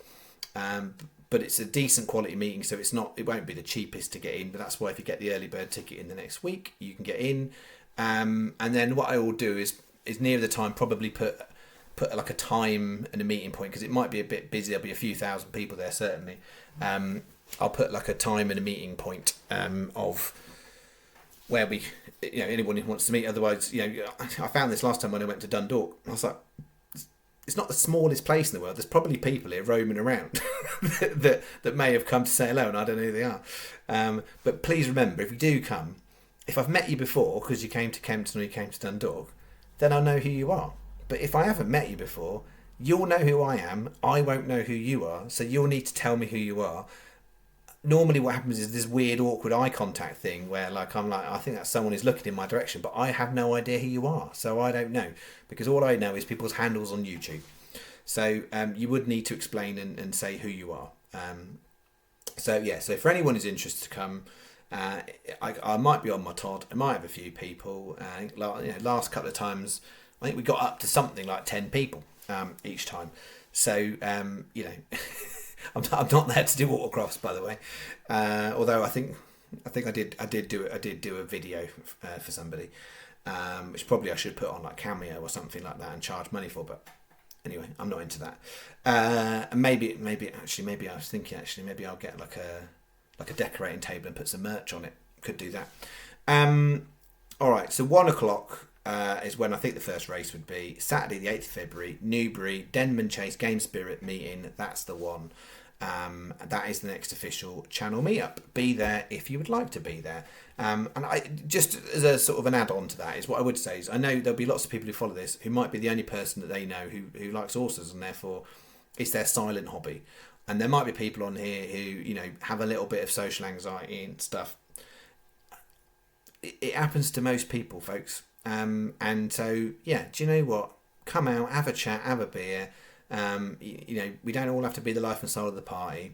But it's a decent quality meeting, so it won't be the cheapest to get in. But that's why if you get the early bird ticket in the next week, you can get in. And then what I will do is near the time probably put like a time and a meeting point, because it might be a bit busy. There'll be a few thousand people there certainly. I'll put like a time and a meeting point of where we, anyone who wants to meet. Otherwise, I found this last time when I went to Dundalk. I was like, it's not the smallest place in the world. There's probably people here roaming around that may have come to say hello, and I don't know who they are. But please remember, if you do come, if I've met you before because you came to Kempton or you came to Dundalk, then I'll know who you are. But if I haven't met you before, you'll know who I am. I won't know who you are. So you'll need to tell me who you are. Normally what happens is this weird, awkward eye contact thing where I'm like, I think that's someone who's looking in my direction, but I have no idea who you are. So I don't know, because all I know is people's handles on YouTube. So you would need to explain and say who you are. So for anyone who's interested to come, I might be on my Todd. I might have a few people. Last couple of times, I think we got up to something like 10 people each time. So, I'm not there to do autographs, by the way. Although I think I did do a video for somebody, which probably I should put on like Cameo or something like that and charge money for. But anyway, I'm not into that. Maybe I was thinking maybe I'll get like a decorating table and put some merch on it. Could do that. All right. So 1 o'clock. Is when I think the first race would be Saturday the 8th of February, Newbury, Denman Chase Game Spirit meeting. That's the one. That is the next official channel meetup. Be there if you would like to be there. And I just as a sort of an add-on to that is what I would say is I know there'll be lots of people who follow this who might be the only person that they know who likes horses, and therefore it's their silent hobby. And there might be people on here who have a little bit of social anxiety and stuff. It happens to most people, folks. And so, do you know what? Come out, have a chat, have a beer. We don't all have to be the life and soul of the party.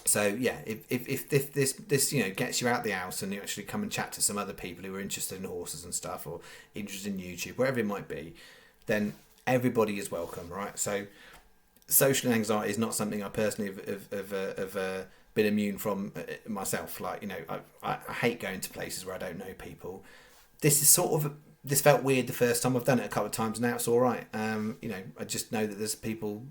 So, if this gets you out the house and you actually come and chat to some other people who are interested in horses and stuff, or interested in YouTube, wherever it might be, then everybody is welcome, right? So, social anxiety is not something I personally have been immune from myself. I hate going to places where I don't know people. This felt weird the first time. I've done it a couple of times now. It's all right. I just know that there's people,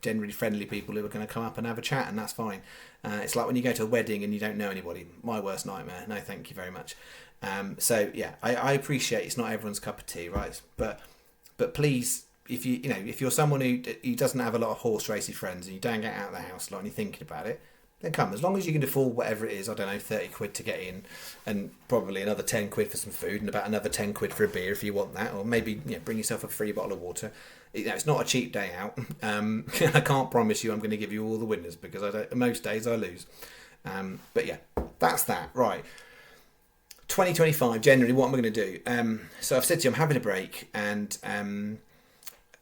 generally friendly people who are going to come up and have a chat, and that's fine. It's like when you go to a wedding and you don't know anybody. My worst nightmare. No, thank you very much. I appreciate it's not everyone's cup of tea, right? But please, if you're someone who doesn't have a lot of horse racy friends and you don't get out of the house a lot and you're thinking about it, then come. As long as you can afford whatever it is, I don't know, 30 quid to get in, and probably another 10 quid for some food, and about another 10 quid for a beer if you want that, or maybe bring yourself a free bottle of water. It's not a cheap day out. I can't promise you I'm going to give you all the winners, because most days I lose. That's that. Right. 2025, generally, what am I going to do? So I've said to you I'm having a break, and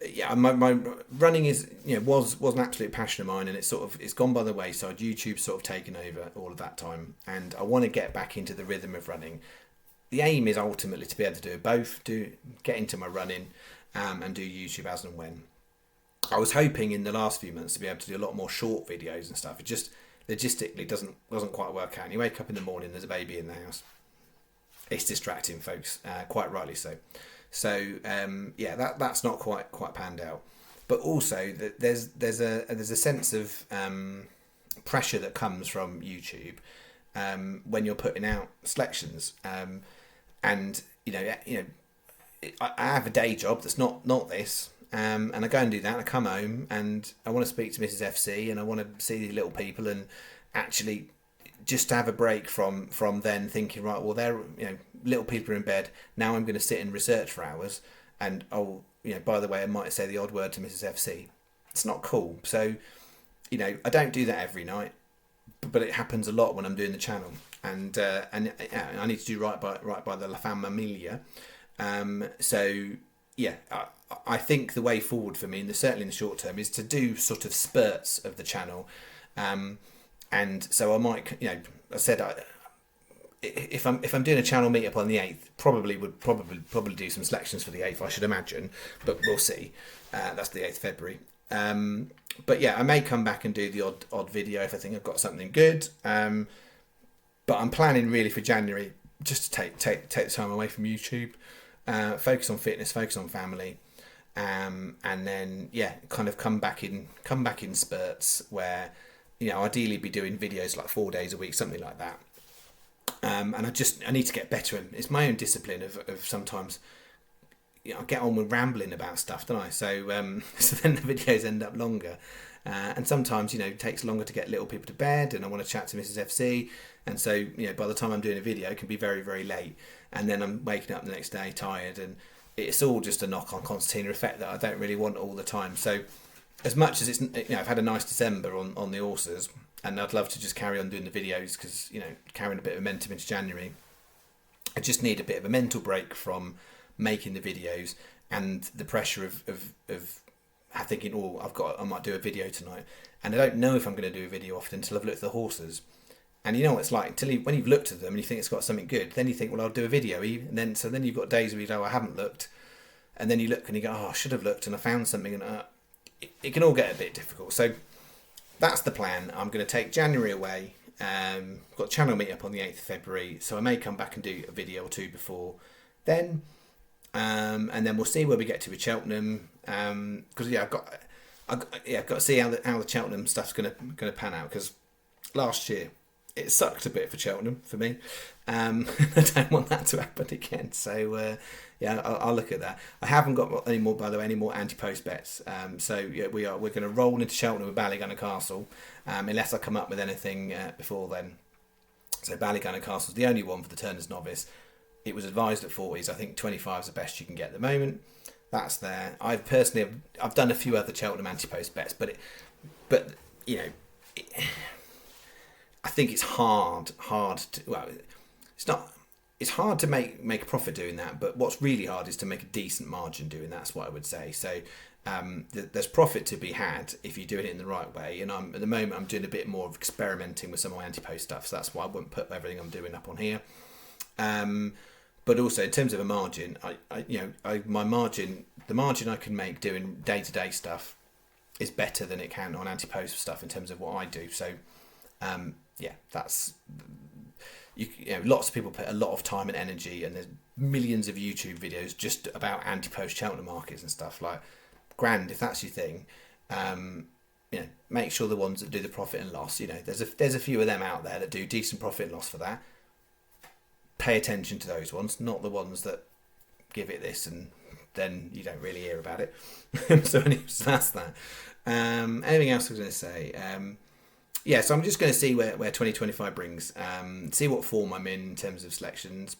yeah, my running is was an absolute passion of mine, and it's gone by the wayside. YouTube's sort of taken over all of that time, and I want to get back into the rhythm of running. The aim is ultimately to be able to do both, get into my running, and do YouTube as and when. I was hoping in the last few months to be able to do a lot more short videos and stuff. It just logistically doesn't quite work out. And you wake up in the morning, there's a baby in the house. It's distracting, folks, quite rightly so. So yeah, that's not quite panned out. But also there's a sense of pressure that comes from YouTube when you're putting out selections, and I have a day job that's not this. And I go and do that, and I come home and I want to speak to Mrs. FC, and I want to see the little people, and actually just to have a break from then thinking, right, well, they're little people are in bed, now I'm going to sit and research for hours, and by the way, I might say the odd word to Mrs. FC. It's not cool. So I don't do that every night, but it happens a lot when I'm doing the channel, and I need to do right by the La Familia. So yeah, I think the way forward for me, certainly in the short term, is to do sort of spurts of the channel, and so I might, I said if I'm doing a channel meetup on the 8th, probably do some selections for the 8th, I should imagine, but we'll see. That's the 8th of February. But yeah, I may come back and do the odd video if I think I've got something good. But I'm planning really for January just to take the time away from YouTube, focus on fitness, focus on family, and then kind of come back in spurts where ideally be doing videos like 4 days a week, something like that. And I need to get better, and it's my own discipline of sometimes I get on with rambling about stuff, don't I? So so then the videos end up longer, and sometimes it takes longer to get little people to bed, and I want to chat to Mrs. FC, and so by the time I'm doing a video, it can be very, very late, and then I'm waking up the next day tired, and it's all just a knock-on concertina effect that I don't really want all the time. So as much as it's I've had a nice December on the horses, and I'd love to just carry on doing the videos because carrying a bit of momentum into January, I just need a bit of a mental break from making the videos and the pressure of thinking, I might do a video tonight, and I don't know if I'm going to do a video often until I've looked at the horses. And you know what it's like when you've looked at them and you think it's got something good, then you think, well, I'll do a video, and then you've got days where you go, I haven't looked, and then you look and you go, I should have looked and I found something, and it can all get a bit difficult. So that's the plan. I'm going to take January away. Got a channel meetup on the 8th of February, so I may come back and do a video or two before then, and then we'll see where we get to with Cheltenham. Because I've got to see how the Cheltenham stuff's going to pan out. Because last year it sucked a bit for Cheltenham for me. I don't want that to happen again. So I'll look at that. I haven't got any more anti-post bets. So yeah, we're going to roll into Cheltenham with Ballygunner Castle, unless I come up with anything before then. So Ballygunner Castle's the only one for the Turners novice. It was advised at 40s. I think 25 is the best you can get at the moment. That's there. I've done a few other Cheltenham anti-post bets, but I think it's hard to. Well, it's not. It's hard to make a profit doing that, but what's really hard is to make a decent margin doing that. That's what I would say. So there's profit to be had if you do it in the right way. And at the moment I'm doing a bit more of experimenting with some of my anti-post stuff, so that's why I wouldn't put everything I'm doing up on here. But also in terms of a margin, the margin I can make doing day-to-day stuff is better than it can on anti-post stuff in terms of what I do. So that's. Lots of people put a lot of time and energy, and there's millions of YouTube videos just about anti-post Cheltenham markets and stuff. Like, grand if that's your thing. Make sure the ones that do the profit and loss. There's a few of them out there that do decent profit and loss for that. Pay attention to those ones, not the ones that give it this and then you don't really hear about it. So that's that. Anything else I was going to say? So I'm just going to see where 2025 brings, see what form I'm in terms of selections,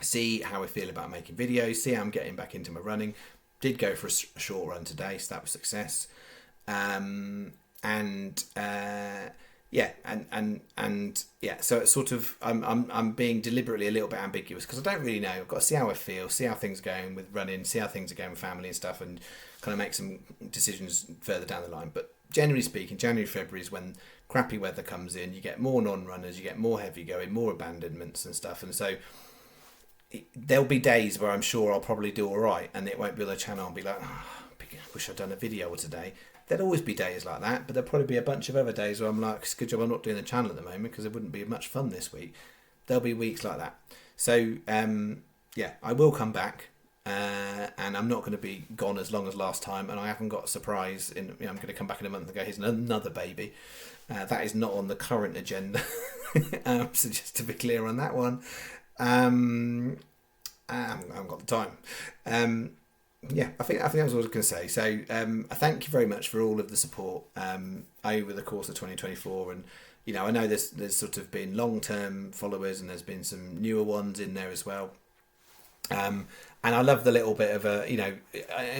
see how I feel about making videos, see how I'm getting back into my running. Did go for a short run today, so that was success. yeah, and yeah, so it's sort of I'm being deliberately a little bit ambiguous because I don't really know. I've got to see how I feel, see how things are going with running, see how things are going with family and stuff, and kind of make some decisions further down the line. But generally speaking, January, February is when crappy weather comes in. You get more non-runners, you get more heavy going, more abandonments and stuff, and so there'll be days where I'm sure I'll probably do all right, and it won't be on the channel. I'll be like, oh, I wish I'd done a video today. There'll always be days like that, but there'll probably be a bunch of other days where I'm like, it's a good job I'm not doing the channel at the moment because it wouldn't be much fun this week. There'll be weeks like that. So, yeah, I will come back, and I'm not going to be gone as long as last time, and I haven't got a surprise. I'm going to come back in a month and go, here's another baby. That is not on the current agenda. So just to be clear on that one, I haven't got the time. Yeah, I think that was what I was going to say. So I thank you very much for all of the support over the course of 2024, and I know there's sort of been long-term followers and there's been some newer ones in there as well. And I love the little bit of I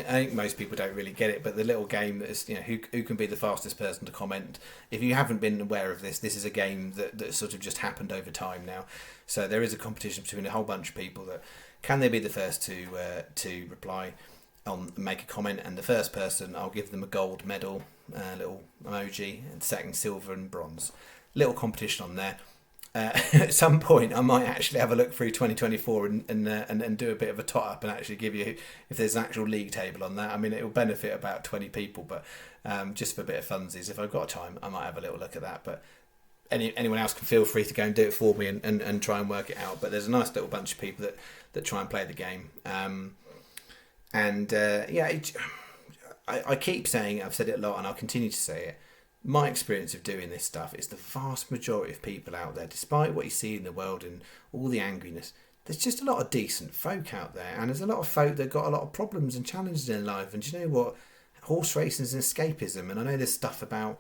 think most people don't really get it, but the little game that is, who can be the fastest person to comment. If you haven't been aware of this is a game that sort of just happened over time now. So there is a competition between a whole bunch of people that can they be the first to reply on make a comment, and the first person I'll give them a gold medal, little emoji, and second silver and bronze. Little competition on there. At some point I might actually have a look through 2024 and do a bit of a tot up and actually give you, if there's an actual league table on that. I mean, it will benefit about 20 people, but just for a bit of funsies, if I've got time I might have a little look at that. But anyone else can feel free to go and do it for me and try and work it out. But there's a nice little bunch of people that try and play the game. I keep saying it, I've said it a lot and I'll continue to say it. My experience of doing this stuff is the vast majority of people out there, despite what you see in the world and all the angriness, there's just a lot of decent folk out there, and there's a lot of folk that got a lot of problems and challenges in life. And do you know what? Horse racing is an escapism, and I know there's stuff about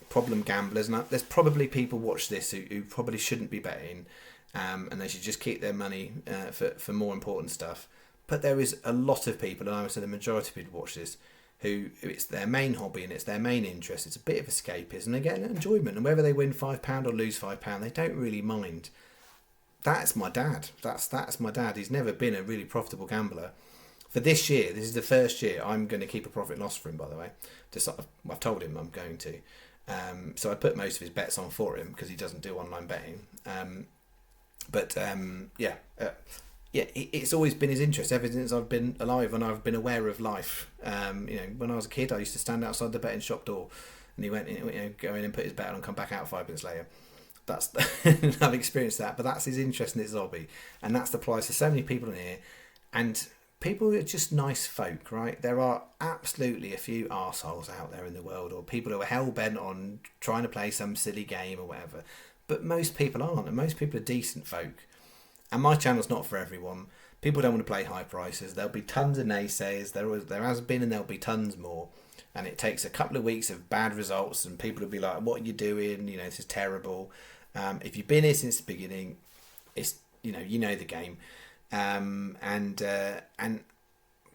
problem gamblers, and there's probably people watch this who probably shouldn't be betting, and they should just keep their money for more important stuff. But there is a lot of people, and I would say the majority of people watch this, who it's their main hobby and it's their main interest. It's a bit of escapism. They get an enjoyment, and whether they win £5 or lose £5, they don't really mind. That's my dad. That's my dad. He's never been a really profitable gambler. For this year, this is the first year I'm going to keep a profit and loss for him. By the way, I've told him I'm going to. So I put most of his bets on for him because he doesn't do online betting. Yeah, it's always been his interest ever since I've been alive and I've been aware of life. When I was a kid, I used to stand outside the betting shop door, and he went, go in and put his bet on and come back out 5 minutes later. I've experienced that, but that's his interest and his hobby, and that applies to so many people in here. And people are just nice folk, right? There are absolutely a few arseholes out there in the world, or people who are hell bent on trying to play some silly game or whatever. But most people aren't, and most people are decent folk. And my channel's not for everyone. People don't want to play high prices. There'll be tons of naysayers. There has been, and there'll be tons more. And it takes a couple of weeks of bad results, and people will be like, "What are you doing? This is terrible." If you've been here since the beginning, it's you know the game, and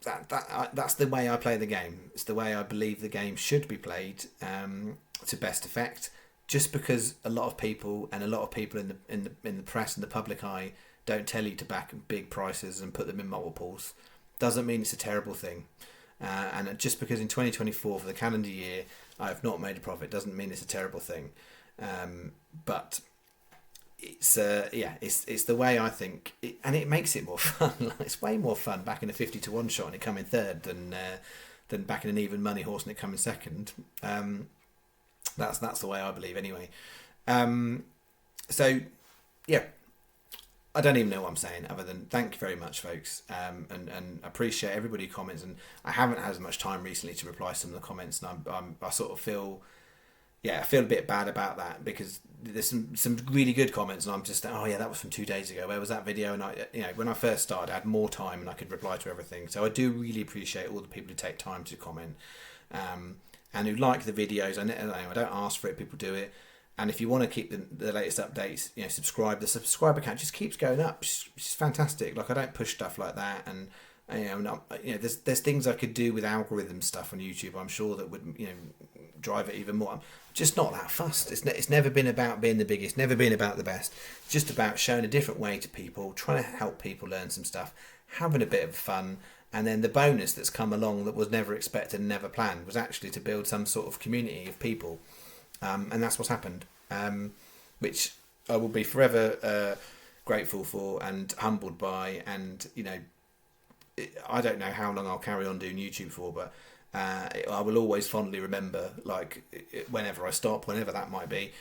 that's the way I play the game. It's the way I believe the game should be played to best effect. Just because a lot of people in the press and the public eye don't tell you to back big prices and put them in multiples, doesn't mean it's a terrible thing. And just because in 2024 for the calendar year I have not made a profit doesn't mean it's a terrible thing. But it's the way I think, and it makes it more fun. It's way more fun backing a 50 to 1 shot and it coming third than backing an even money horse and it coming second. That's the way I believe anyway. So yeah, I don't even know what I'm saying other than thank you very much, folks, and appreciate everybody who comments. And I haven't had as much time recently to reply to some of the comments, and I sort of feel a bit bad about that, because there's some really good comments, and I'm just, oh yeah, that was from 2 days ago. Where was that video? And when I first started, I had more time and I could reply to everything. So I do really appreciate all the people who take time to comment, and who like the videos. I don't ask for it; people do it. And if you want to keep the latest updates, subscribe. The subscriber count just keeps going up. It's fantastic. Like, I don't push stuff like that, and There's things I could do with algorithm stuff on YouTube. I'm sure that would drive it even more. I'm just not that fussed. It's never been about being the biggest, never been about the best. It's just about showing a different way to people, trying to help people learn some stuff, having a bit of fun. And then the bonus that's come along that was never expected and never planned was actually to build some sort of community of people. And that's what's happened, which I will be forever grateful for and humbled by. And, I don't know how long I'll carry on doing YouTube for, but I will always fondly remember, like, whenever I stop, whenever that might be,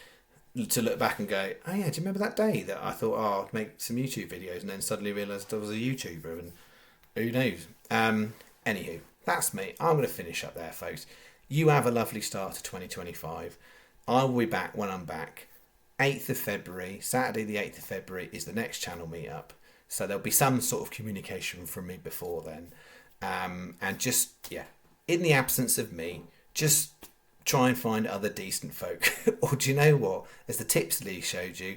to look back and go, oh yeah, do you remember that day that I thought, I'd make some YouTube videos, and then suddenly realised I was a YouTuber, and who knows? Anywho, that's me. I'm going to finish up there, folks. You have a lovely start to 2025. I will be back when I'm back. 8th of February, Saturday the 8th of February is the next channel meetup. So there'll be some sort of communication from me before then. And just, in the absence of me, just try and find other decent folk. Or do you know what? As the tips Lee showed you,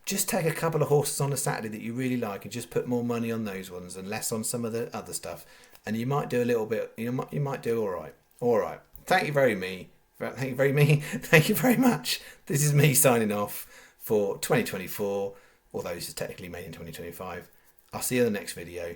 just take a couple of horses on a Saturday that you really like and just put more money on those ones and less on some of the other stuff. And you might do a little bit, you might do all right. All right. Thank you very much. This is me signing off for 2024. Although this is technically made in 2025. I'll see you in the next video.